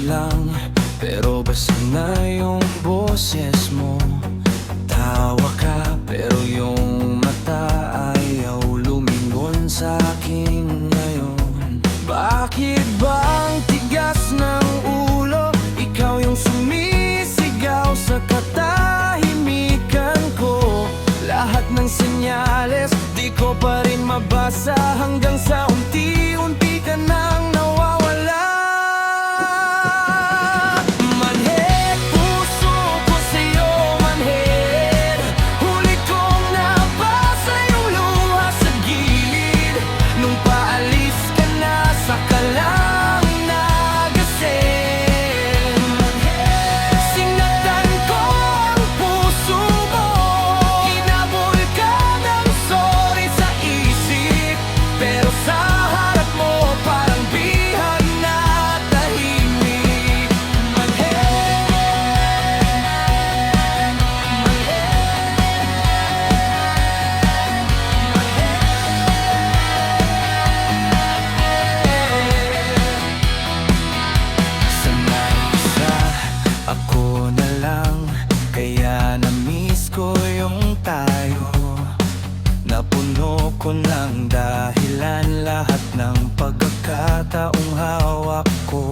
lang, pero basta na yung boses mo. Tawa ka, pero yung mata ayaw lumingon sa akin ngayon. Bakit ba ang tigas ng ulo? Ikaw yung sumisigaw sa katahimikan ko. Lahat ng senyales, di ko pa rin mabasa, hanggang sa unti-unti ka nang nawawala. Manhid, puso ko sa'yo manhid. Huli kong nabasa yung luha sa gilid. Nung paalis ka na, saka lang nagasin. Sinaktan ko ang puso mo. Hinabol ka ng sorry sa isip, pero sa harap mo parang bihag na tahimik. Sanay sa ako na lang, kaya na-miss ko yung tayo. Napuno ko ng dahilan lahat ng pagkakataong hawak ko.